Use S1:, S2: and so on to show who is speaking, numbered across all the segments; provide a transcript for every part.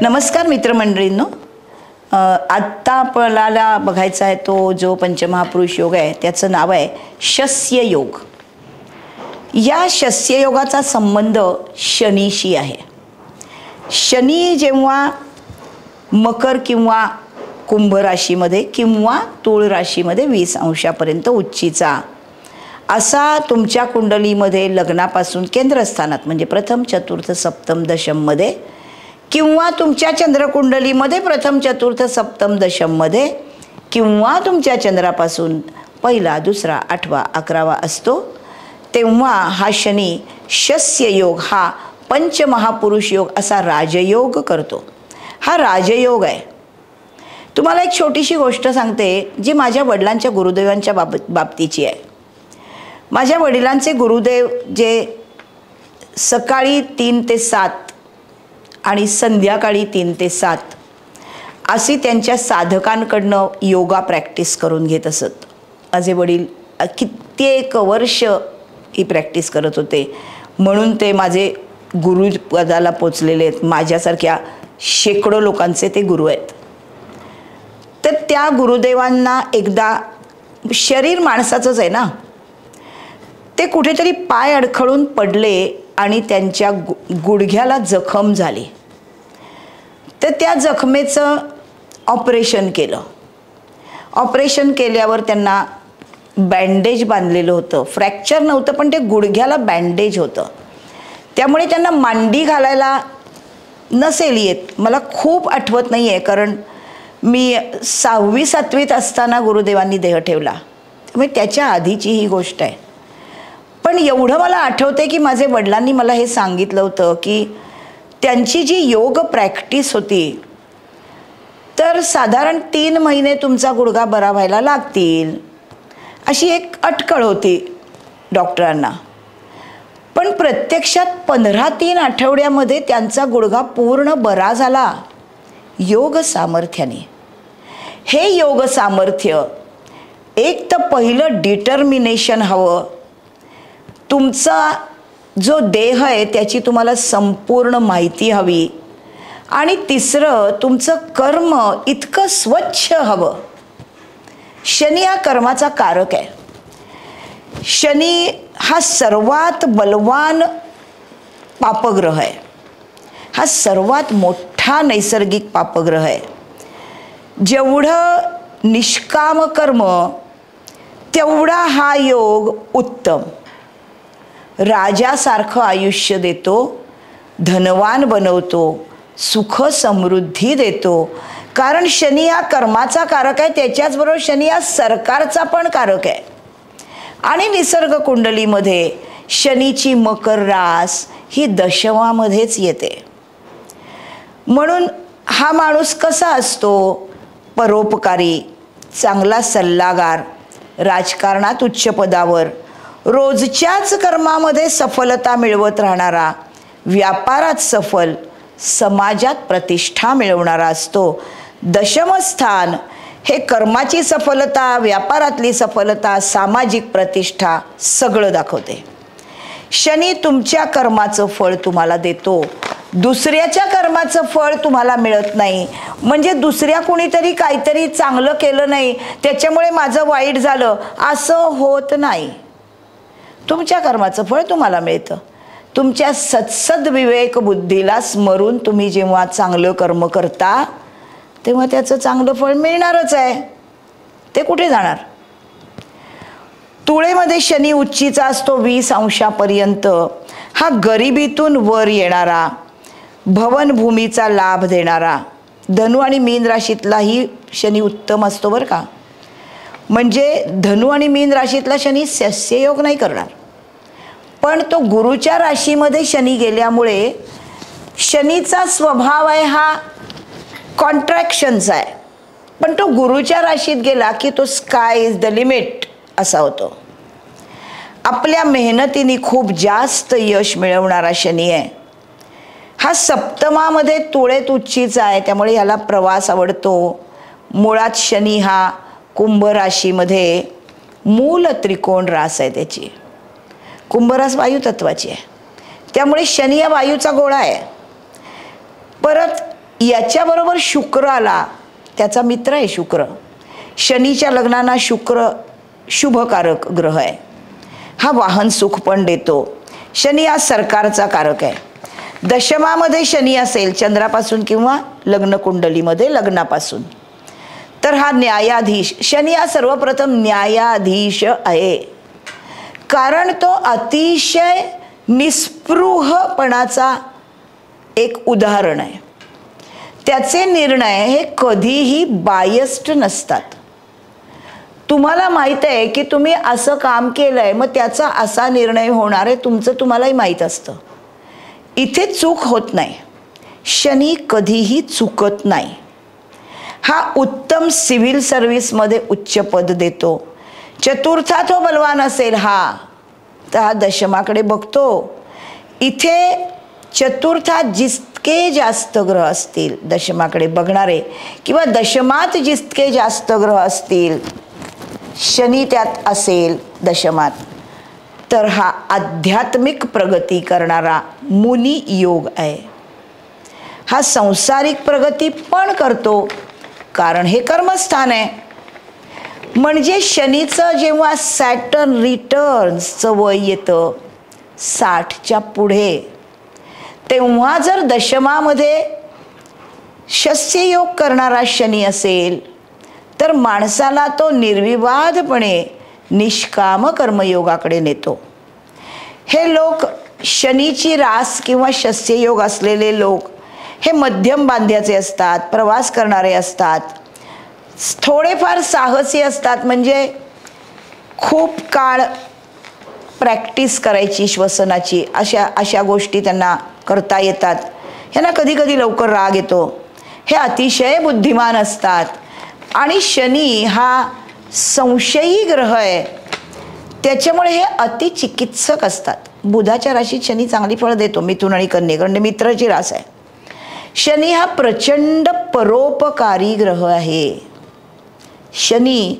S1: नमस्कार मित्रमंडळींनो, आत्ता आपल्याला बघायचा आहे तो जो पंचमहापुरुष योग आहे त्याचं नाव आहे शस्य योग. या शस्य योगाचा संबंध शनीशी आहे. शनी जेव्हा मकर किंवा कुंभ राशीमध्ये किंवा तुळ राशीमध्ये 20 अंशापर्यंत उच्चीचा असा तुमच्या कुंडलीमध्ये लग्नापासून केंद्रस्थानात म्हणजे प्रथम चतुर्थ सप्तम दशममध्ये किंवा तुमच्या चंद्रकुंडलीमध्ये प्रथम चतुर्थ सप्तम दशममध्ये किंवा तुमच्या चंद्रापासून पहिला दुसरा 8वा 11वा असतो, तेव्हा हा शनी शस्य योग हा पंचमहापुरुष योग असा राजयोग करतो. हा राजयोग आहे. तुम्हाला एक छोटीशी गोष्ट सांगते जी माझ्या वडिलांच्या गुरुदेवांच्या बाबतीची आहे. माझ्या वडिलांचे गुरुदेव जे सकाळी 3 ते 7 आणि संध्याकाळी 3 ते 7 अशी त्यांच्या साधकांकडनं योगा प्रॅक्टिस करून घेत असत. माझे वडील कित्येक वर्ष ही प्रॅक्टिस करत होते, म्हणून ते माझे गुरुपदाला पोचलेले आहेत. माझ्यासारख्या शेकडो लोकांचे ते गुरु आहेत. तर त्या गुरुदेवांना एकदा, शरीर माणसाचंच आहे ना, ते कुठेतरी पाय अडखळून पडले आणि त्यांच्या गुडघ्याला जखम झाली. तर त्या जखमेचं ऑपरेशन केलं. ऑपरेशन केल्यावर त्यांना बँडेज बांधलेलं होतं. फ्रॅक्चर नव्हतं पण ते गुडघ्याला बँडेज होतं. त्यामुळे त्यांना मांडी घालायला नसेल येत. मला खूप आठवत नाही आहे, कारण मी 6वी 7वीत असताना गुरुदेवांनी देह ठेवला, त्यामुळे त्याच्या आधीची ही गोष्ट आहे. पण एवढं मला आठवते की माझे वडिलांनी मला हे सांगितलं होतं की त्यांची जी योग प्रॅक्टिस होती तर साधारण 3 महिने तुमचा गुडघा बरा व्हायला लागतील अशी एक अटकळ होती डॉक्टरांना. पण प्रत्यक्षात 15-3 आठवड्यामध्ये त्यांचा गुडघा पूर्ण बरा झाला योग सामर्थ्याने. हे योग सामर्थ्य, एक तर पहिलं डिटर्मिनेशन हवं. तुमचा जो देह आहे त्याची तुम्हाला संपूर्ण माहिती हवी. आणि तिसरं, तुमचं कर्म इतकं स्वच्छ हवं. शनी हा कर्माचा कारक आहे. शनी हा सर्वात बलवान पापग्रह आहे. हा सर्वात मोठा नैसर्गिक पापग्रह आहे. जेवढं निष्काम कर्म तेवढा हा योग उत्तम. राजासारखं आयुष्य देतो, धनवान बनवतो, सुख समृद्धी देतो. कारण शनी हा कर्माचा कारक आहे. त्याच्याचबरोबर शनी हा सरकारचा पण कारक आहे. आणि निसर्ग कुंडलीमध्ये शनीची मकर रास ही दशमामध्येच येते. म्हणून हा माणूस कसा असतो? परोपकारी, चांगला सल्लागार, राजकारणात उच्च पदावर, रोजच्याच कर्मामध्ये सफलता मिळवत राहणारा, व्यापारात सफल, समाजात प्रतिष्ठा मिळवणारा असतो. दशमस्थान हे कर्माची सफलता, व्यापारातली सफलता, सामाजिक प्रतिष्ठा सगळं दाखवते. शनी तुमच्या कर्माचं फळ तुम्हाला देतो, दुसऱ्याच्या कर्माचं फळ तुम्हाला मिळत नाही. म्हणजे दुसऱ्या कुणीतरी काहीतरी चांगलं केलं नाही त्याच्यामुळे माझं वाईट झालं असं होत नाही. तुमच्या कर्माचं फळ तुम्हाला मिळतं. तुमच्या सत्सद विवेक बुद्धीला स्मरून तुम्ही जेव्हा चांगलं कर्म करता तेव्हा त्याचं चांगलं फळ मिळणारच आहे. ते कुठे जाणार? तुळेमध्ये शनी उच्चीचा असतो 20 अंशापर्यंत. हा गरिबीतून वर येणारा, भवनभूमीचा लाभ देणारा. धनु आणि मीन राशीतलाही शनी उत्तम असतो बरं का. म्हणजे धनु आणि मीन राशीतला शनी शस्ययोग नाही करणार, पण तो गुरुच्या राशीमध्ये शनी गेल्यामुळे शनीचा स्वभाव आहे हा कॉन्ट्रॅक्शनचा आहे. पण तो गुरुच्या राशीत गेला की तो स्काय इज द लिमिट असा होतो. आपल्या मेहनतीने खूप जास्त यश मिळवणारा शनी आहे. हा सप्तमामध्ये तुळेत उच्चीचा आहे, त्यामुळे ह्याला प्रवास आवडतो. मुळात शनी हा कुंभ राशीमध्ये मूल त्रिकोण रास आहे त्याची. कुंभ रास वायू तत्वाची आहे, त्यामुळे शनी हा वायूचा गोळा आहे. परत याच्याबरोबर शुक्र आला, त्याचा मित्र आहे शुक्र. शनीच्या लग्नांना शुक्र शुभकारक ग्रह आहे. हा वाहन सुख पण देतो. शनी हा सरकारचा कारक आहे. दशमामध्ये शनी असेल चंद्रापासून किंवा लग्न कुंडलीमध्ये लग्नापासून, तर हा न्यायाधीश. शनी हा सर्वप्रथम न्यायाधीश आहे, कारण तो अतिशय निस्पृहपणाचा एक उदाहरण आहे. त्याचे निर्णय हे कधीही बायस्ड नसतात. तुम्हाला माहीत आहे की तुम्ही असं काम केलंय, मग त्याचा असा निर्णय होणार आहे, तुमचं तुम्हालाही माहीत असतं. इथे चूक होत नाही. शनी कधीही चुकत नाही. हा उत्तम सिव्हिल सर्व्हिसमध्ये उच्च पद देतो. चतुर्थात हो बलवान असेल हा, तर हा दशमाकडे बघतो. इथे चतुर्थात जितके जास्त ग्रह असतील दशमाकडे बघणारे, किंवा दशमात जितके जास्त ग्रह असतील, शनी त्यात असेल दशमात, तर हा आध्यात्मिक प्रगती करणारा मुनी योग आहे. हा सांसारिक प्रगती पण करतो, कारण हे कर्मस्थान आहे. म्हणजे शनीचं जेव्हा सॅटर्न रिटर्न्सचं वय येतं 60च्या पुढे, तेव्हा जर दशमामध्ये शस्ययोग करणारा शनी असेल, तर माणसाला तो निर्विवादपणे निष्काम कर्मयोगाकडे नेतो. हे लोक शनीची रास किंवा शस्ययोग असलेले लोक हे मध्यम बांध्याचे असतात, प्रवास करणारे असतात, थोडेफार साहसी असतात. म्हणजे खूप काळ प्रॅक्टिस करायची श्वसनाची, अशा गोष्टी त्यांना करता येतात. यांना कधी कधी लवकर राग येतो. हे अतिशय बुद्धिमान असतात. आणि शनी हा संशयी ग्रह आहे, त्याच्यामुळे हे अतिचिकित्सक असतात. बुधाच्या राशीत शनी चांगली फळं देतो, मिथुन आणि कन्ये, कारण मित्राची रास आहे. शनी हा प्रचंड परोपकारी ग्रह आहे. शनी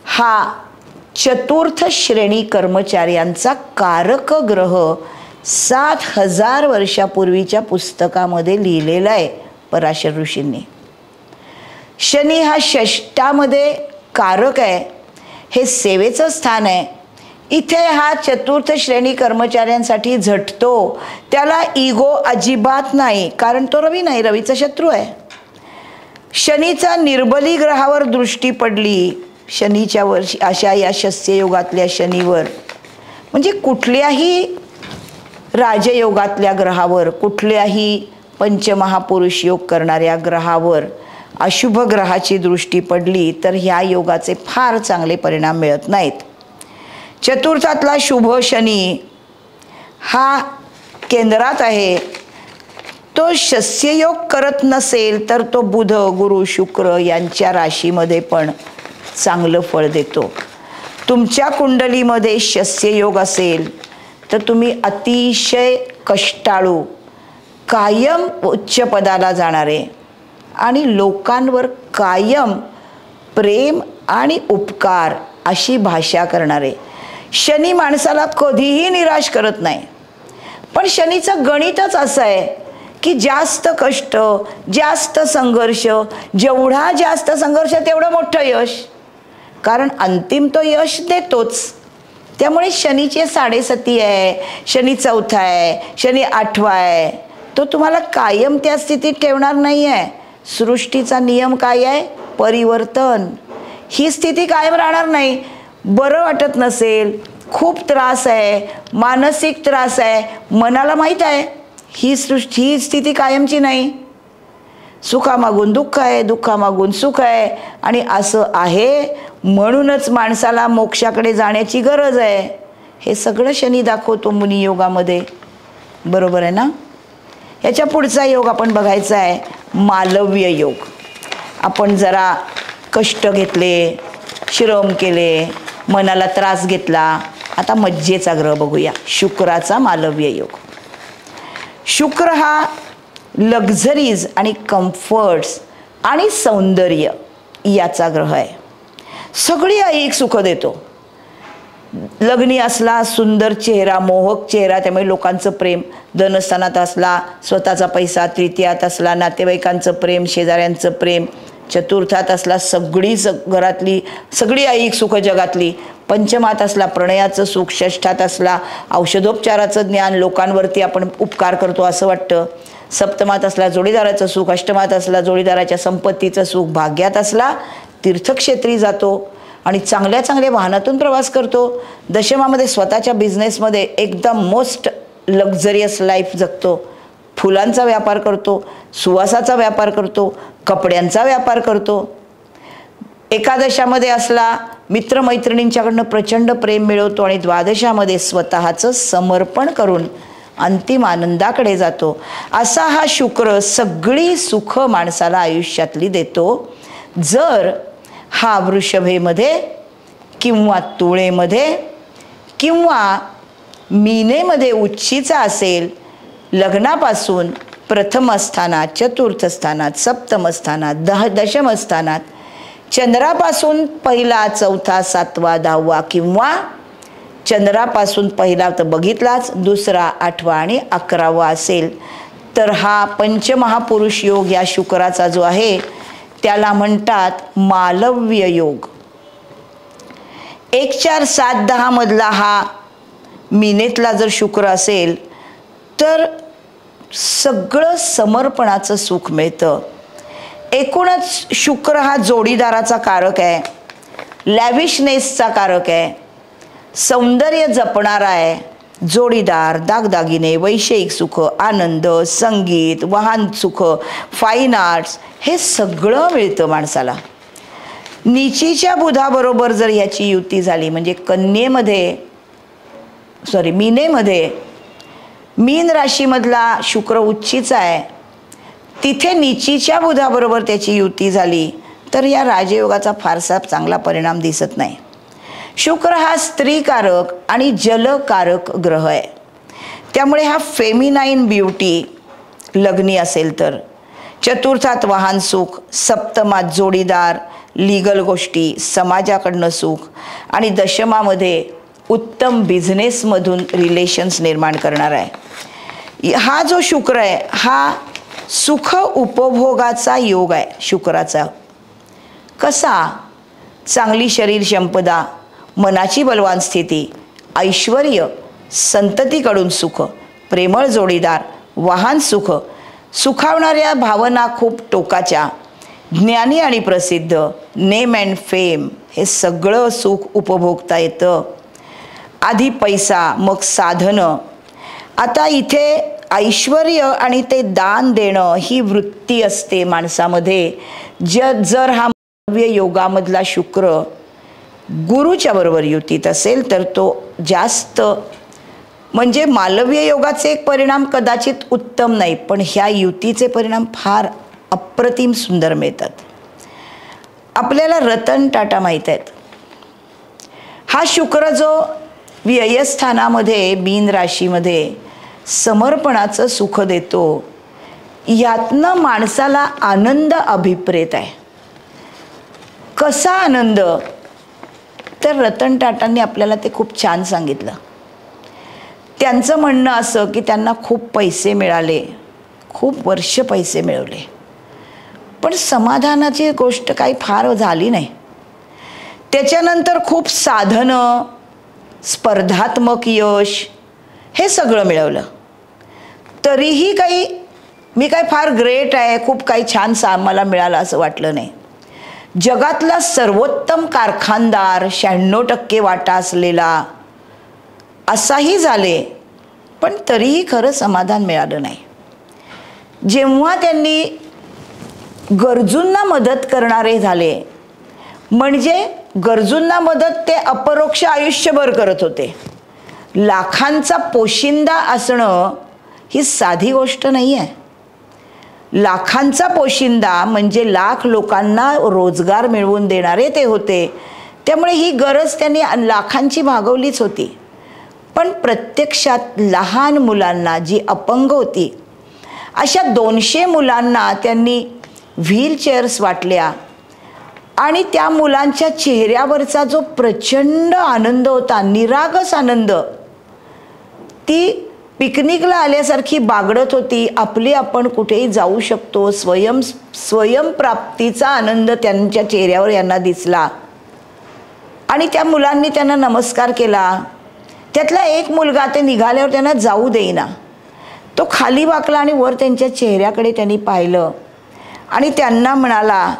S1: हा चतुर्थ श्रेणी कर्मचाऱ्यांचा कारक ग्रह 7000 वर्षापूर्वीच्या पुस्तकामध्ये लिहिलेला आहे पराशर ऋषींनी. शनी हा षष्ठामध्ये कारक आहे. हे सेवेचं स्थान आहे. इथे हा चतुर्थ श्रेणी कर्मचाऱ्यांसाठी झटतो. त्याला इगो अजिबात नाही, कारण तो रवी नाही, रवीचा शत्रू आहे. शनीचा निर्बली ग्रहावर दृष्टी पडली, शनीच्या वर्षी अशा या शस्ययोगातल्या शनीवर, म्हणजे कुठल्याही राजयोगातल्या ग्रहावर, कुठल्याही पंचमहापुरुष योग करणाऱ्या ग्रहावर अशुभ ग्रहाची दृष्टी पडली, तर ह्या योगाचे फार चांगले परिणाम मिळत नाहीत. चतुर्थातला शुभ शनी हा केंद्रात आहे. तो शस्ययोग करत नसेल, तर तो बुध, गुरु, शुक्र यांच्या राशीमध्ये पण चांगलं फळ देतो. तुमच्या कुंडलीमध्ये शस्ययोग असेल, तर तुम्ही अतिशय कष्टाळू, कायम उच्च पदाला जाणारे आणि लोकांवर कायम प्रेम आणि उपकार अशी भाषा करणारे. शनी माणसाला कधीही निराश करत नाही. पण शनीचं गणितच असं आहे की जास्त कष्ट, जास्त संघर्ष, जेवढा जास्त संघर्ष तेवढं मोठं यश, कारण अंतिम तो यश देतोच. त्यामुळे शनीचे 7.5 आहे, शनी 4था आहे, शनी 8वा आहे, तो तुम्हाला कायम त्या स्थितीत ठेवणार नाही आहे. सृष्टीचा नियम काय आहे? परिवर्तन. ही स्थिती कायम राहणार नाही. बरं वाटत नसेल, खूप त्रास आहे, मानसिक त्रास आहे, मनाला माहीत आहे ही स्थिती कायमची नाही. सुखामागून दुःख आहे, दुःखामागून सुख आहे, आणि असं आहे. म्हणूनच माणसाला मोक्षाकडे जाण्याची गरज आहे. हे सगळं शनी दाखवतो मुनी योगामध्ये. बरोबर आहे ना? याच्या पुढचा योग आपण बघायचा आहे मालव्य योग. आपण जरा कष्ट घेतले, श्रम केले, मनाला त्रास घेतला. आता मज्जेचा ग्रह बघूया, शुक्राचा मालव्य योग. शुक्र हा लक्झरीज आणि कम्फर्ट्स आणि सौंदर्य याचा ग्रह आहे. सगळी ऐहिक सुख देतो. लग्नी असला सुंदर चेहरा, मोहक चेहरा, त्यामुळे लोकांचं प्रेम. धनस्थानात असला स्वतःचा पैसा, तृतीयात असला नातेवाईकांचं प्रेम, शेजाऱ्यांचं प्रेम, चतुर्थात असला घरातली सगळी ऐक सुख जगातली, पंचमात असला प्रणयाचं सुख, षष्ठात असला औषधोपचाराचं ज्ञान, लोकांवरती आपण उपकार करतो असं वाटतं, सप्तमात असला जोडीदाराचं सुख, अष्टमात असला जोडीदाराच्या संपत्तीचं सुख, भाग्यात असला तीर्थक्षेत्री जातो आणि चांगल्या चांगल्या वाहनातून प्रवास करतो, दशमामध्ये स्वतःच्या बिझनेसमध्ये एकदम मोस्ट लक्झरियस लाईफ जगतो, फुलांचा व्यापार करतो, सुवासाचा व्यापार करतो, कपड्यांचा व्यापार करतो, एकादशामध्ये असला मित्रमैत्रिणींच्याकडनं प्रचंड प्रेम मिळवतो आणि द्वादशामध्ये स्वतःचं समर्पण करून अंतिम आनंदाकडे जातो. असा हा शुक्र सगळी सुख माणसाला आयुष्यातली देतो जर हा वृषभेमध्ये किंवा तुळेमध्ये किंवा मीनेमध्ये उच्चीचा असेल. लग्नापासून प्रथम स्थानात, चतुर्थ स्थानात, सप्तम स्थानात, दशम स्थानात, चंद्रापासून पहिला, चौथा, सातवा, 10वा किंवा चंद्रापासून पहिला तर बघितलाच, दुसरा, 8वा आणि 11वा असेल तर हा पंचमहापुरुष योग या शुक्राचा जो आहे त्याला म्हणतात मालव्य योग. 1, 4, 7, 10 मधला हा मीनेतला जर शुक्र असेल तर सगळं समर्पणाचं सुख मिळतं. एकूणच शुक्र हा जोडीदाराचा कारक आहे, लॅविशनेसचा कारक आहे, सौंदर्य जपणारा आहे. जोडीदार, दागदागिने, वैषयिक सुख, आनंद, संगीत, वाहन सुख, फाईन आर्ट्स हे सगळं मिळतं माणसाला. नीचीच्या बुधाबरोबर जर ह्याची युती झाली म्हणजे मीनेमध्ये मीन राशीमधला शुक्र उच्चीचा आहे, तिथे नीचीच्या बुधाबरोबर त्याची युती झाली तर या राजयोगाचा फारसा चांगला परिणाम दिसत नाही. शुक्र हा स्त्रीकारक आणि जलकारक ग्रह आहे, त्यामुळे हा फेमिनाईन ब्युटी लग्नी असेल तर, चतुर्थात वाहन सुख, सप्तमात जोडीदार, लीगल गोष्टी, समाजाकडनं सुख आणि दशमामध्ये उत्तम बिझनेसमधून रिलेशन्स निर्माण करणार आहे. हा जो शुक्र आहे हा सुख उपभोगाचा योग आहे शुक्राचा. कसा? चांगली शरीर संपदा, मनाची बलवान स्थिती, ऐश्वर्य, संततीकडून सुख, प्रेमळ जोडीदार, वाहन सुख, सुखावणाऱ्या भावना खूप टोकाच्या, ज्ञानी आणि प्रसिद्ध, नेम अँड फेम हे सगळं सुख उपभोगता येतं. आधी पैसा, मग साधनं. आता इथे ऐश्वर्य आणि ते दान देणं ही वृत्ती असते माणसामध्ये. जर हा मालव्य योगामधला शुक्र गुरुच्या बरोबर युतीत असेल तर तो जास्त, म्हणजे मालव्य योगाचे एक परिणाम कदाचित उत्तम नाही पण ह्या युतीचे परिणाम फार अप्रतिम सुंदर मिळतात. आपल्याला रतन टाटा माहीत आहेत. हा शुक्र जो व्ययस्थानामध्ये मीन राशीमध्ये समर्पणाचं सुख देतो, यातनं माणसाला आनंद अभिप्रेत आहे. कसा आनंद? तर रतन टाटांनी आपल्याला ते खूप छान सांगितलं. त्यांचं म्हणणं असं की त्यांना खूप पैसे मिळाले, खूप वर्ष पैसे मिळवले, पण समाधानाची गोष्ट काही फार झाली नाही. त्याच्यानंतर खूप साधनं, स्पर्धात्मक यश हे सगळं मिळवलं, तरीही मी काय फार ग्रेट आहे, खूप काही छान मला मिळालं असं वाटलं नाही. जगातला सर्वोत्तम कारखानदार, 96% वाटा असलेला असाही झाले, पण तरीही खरं समाधान मिळालं नाही. जेव्हा त्यांनी गरजूंना मदत करणारे झाले, म्हणजे गरजूंना मदत ते अपरोक्ष आयुष्यभर करत होते. लाखांचा पोशिंदा असणं ही साधी गोष्ट नाही आहे. लाखांचा पोशिंदा म्हणजे लाख लोकांना रोजगार मिळवून देणारे ते होते, त्यामुळे ही गरज त्यांनी लाखांची भागवलीच होती. पण प्रत्यक्षात लहान मुलांना, जी अपंग होती, अशा 200 मुलांना त्यांनी व्हीलचेअर्स वाटल्या आणि त्या मुलांच्या चेहऱ्यावरचा जो प्रचंड आनंद होता, निरागस आनंद, ती पिकनिकला आल्यासारखी बागडत होती. आपली आपण कुठेही जाऊ शकतो, स्वयंप्राप्तीचा आनंद त्यांच्या चेहऱ्यावर यांना दिसला. आणि त्या मुलांनी त्यांना नमस्कार केला. त्यातला एक मुलगा ते निघाल्यावर त्यांना जाऊ देईना. तो खाली वाकला आणि वर त्यांच्या चेहऱ्याकडे त्यांनी पाहिलं आणि त्यांना म्हणाला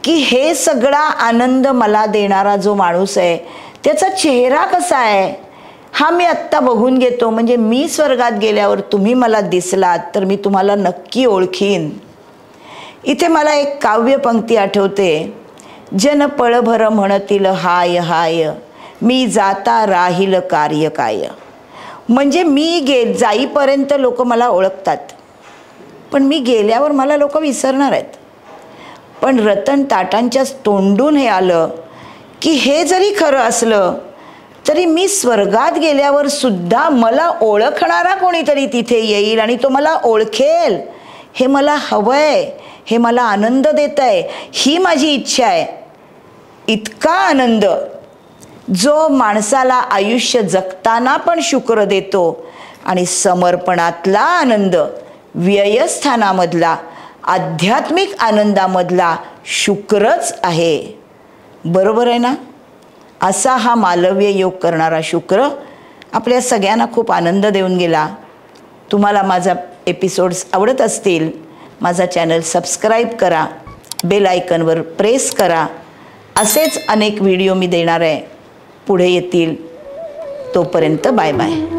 S1: की हे सगळा आनंद मला देणारा जो माणूस आहे त्याचा चेहरा कसा आहे हा मी आत्ता बघून घेतो. म्हणजे मी स्वर्गात गेल्यावर तुम्ही मला दिसलात तर मी तुम्हाला नक्की ओळखीन. इथे मला एक काव्यपंक्ती आठवते. जन पळभर म्हणतील हाय हाय, मी जाता राहील कार्य काय. म्हणजे मी जाईपर्यंत लोक मला ओळखतात, पण मी गेल्यावर मला लोक विसरणार आहेत. पण रतन टाटांच्या तोंडून हे आलं की हे जरी खरं असलं तरी मी स्वर्गात गेल्यावर सुद्धा मला ओळखणारा कोणीतरी तिथे येईल आणि तो मला ओळखेल. हे मला हवंय, हे मला आनंद देतंय, ही माझी इच्छा आहे. इतका आनंद जो माणसाला आयुष्य जगताना पण शुक्र देतो आणि समर्पणातला आनंद व्ययस्थानामधला आध्यात्मिक आनंदामधला शुक्रच आहे. बरोबर आहे ना? असा हा मालव्य योग करणारा शुक्र आपल्या सगळ्यांना खूप आनंद देऊन गेला. तुम्हाला माझा एपिसोड्स आवडत असतील, माझा चॅनल सबस्क्राईब करा, बेल आयकनवर प्रेस करा. असेच अनेक व्हिडिओ मी देणार आहे, पुढे येतील. तोपर्यंत बाय बाय.